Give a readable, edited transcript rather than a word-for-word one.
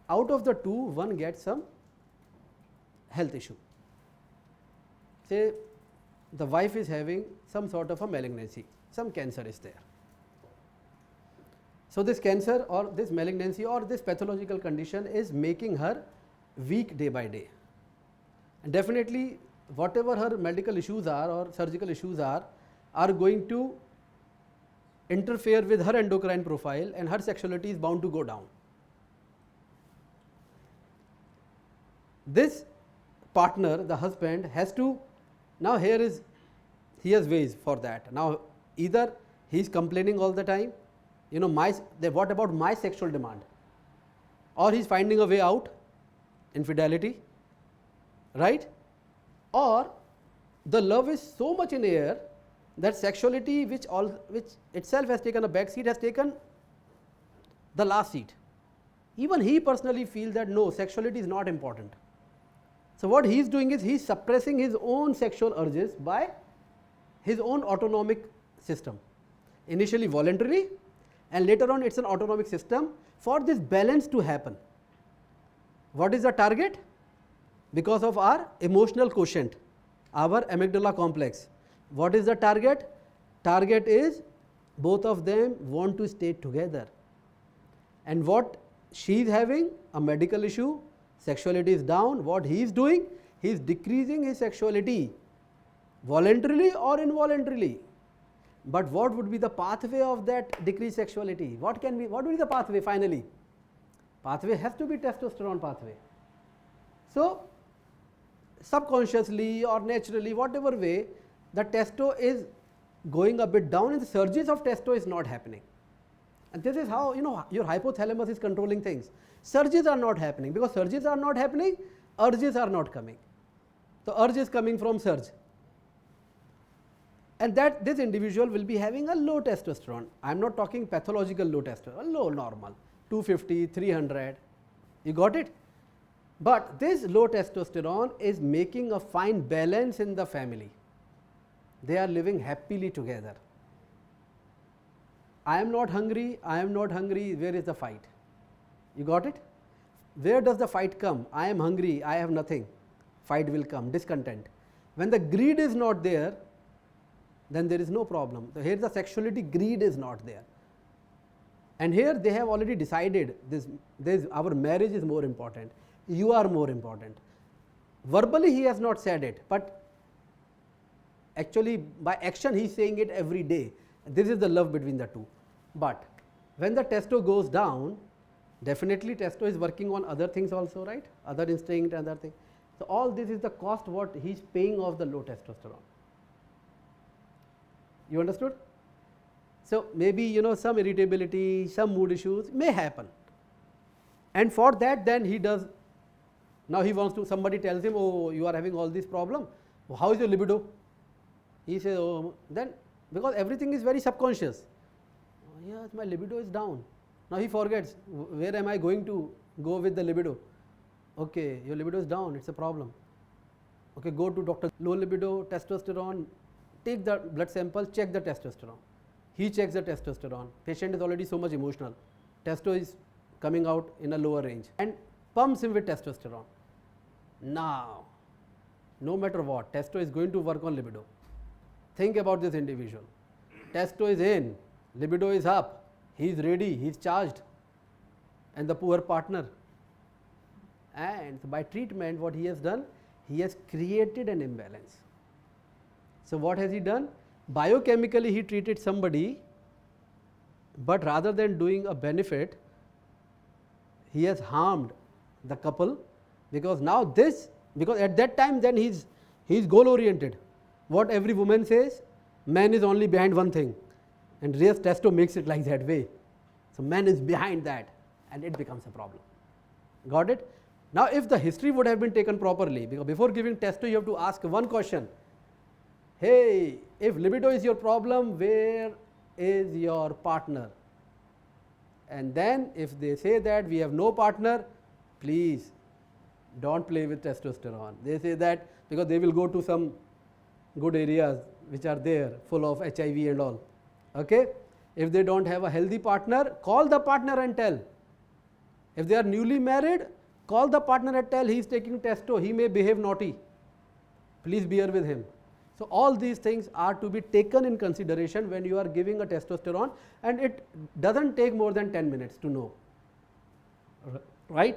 out of the two, one gets some health issue. Say the wife is having some sort of a malignancy, some cancer is there. So this cancer or this malignancy or this pathological condition is making her weak day by day. And definitely whatever her medical issues are or surgical issues are going to interfere with her endocrine profile, and her sexuality is bound to go down. This partner, the husband, has to, now he has ways for that. Now either he is complaining all the time, what about my sexual demand, or he is finding a way out, infidelity, right? Or the love is so much in air that sexuality, which itself has taken a back seat, has taken the last seat. Even he personally feels that no, sexuality is not important. So what he is doing is he is suppressing his own sexual urges by his own autonomic system. Initially voluntarily, and later on it is an autonomic system. For this balance to happen, what is the target? Because of our emotional quotient, our amygdala complex. What is the target? Target is both of them want to stay together. And what she is having, a medical issue, sexuality is down. What he is doing? He is decreasing his sexuality, voluntarily or involuntarily. But what would be the pathway of that decreased sexuality? What would be the pathway finally? Pathway has to be testosterone pathway. So subconsciously or naturally, whatever way, the testo is going a bit down and the surges of testo is not happening. And this is how your hypothalamus is controlling things. Surges are not happening. Because surges are not happening, urges are not coming. The urge is coming from surge. And that this individual will be having a low testosterone. I am not talking pathological low testosterone, low normal, 250, 300, you got it? But this low testosterone is making a fine balance in the family. They are living happily together. I am not hungry, where is the fight? You got it? Where does the fight come? I am hungry, I have nothing. Fight will come, discontent. When the greed is not there, then there is no problem. So here the sexuality greed is not there. And here they have already decided our marriage is more important. You are more important. Verbally he has not said it, but actually by action he is saying it every day. This is the love between the two. But when the testo goes down, definitely testo is working on other things also, right? Other instinct, other thing. So all this is the cost what he is paying of the low testosterone. You understood? So maybe some irritability, some mood issues may happen. And for that then he does, now he wants to, somebody tells him, oh, you are having all this problem. How is your libido? He says, oh, then because everything is very subconscious. Oh, yes, my libido is down. Now he forgets, where am I going to go with the libido? Okay, your libido is down, it's a problem. Okay, go to doctor, low libido, testosterone, take the blood sample, check the testosterone. He checks the testosterone. Patient is already so much emotional. Testo is coming out in a lower range and pumps him with testosterone. Now, no matter what, testo is going to work on libido. Think about this individual. Testo is in, libido is up, he is ready, he is charged, and the poor partner. And by treatment, what he has done, he has created an imbalance. So what has he done? Biochemically he treated somebody, but rather than doing a benefit, he has harmed the couple, because now because at that time then he is goal oriented. What every woman says, man is only behind one thing, and Reyes testo makes it like that way. So man is behind that and it becomes a problem. Got it? Now if the history would have been taken properly, because before giving testo you have to ask one question. Hey, if libido is your problem, where is your partner? And then if they say that we have no partner, please don't play with testosterone. They say that because they will go to some good areas which are there full of HIV and all. Okay? If they don't have a healthy partner, call the partner and tell, If they are newly married, call the partner and tell he is taking testo, he may behave naughty, please bear with him. So, all these things are to be taken in consideration when you are giving a testosterone, and it does not take more than 10 minutes to know, right.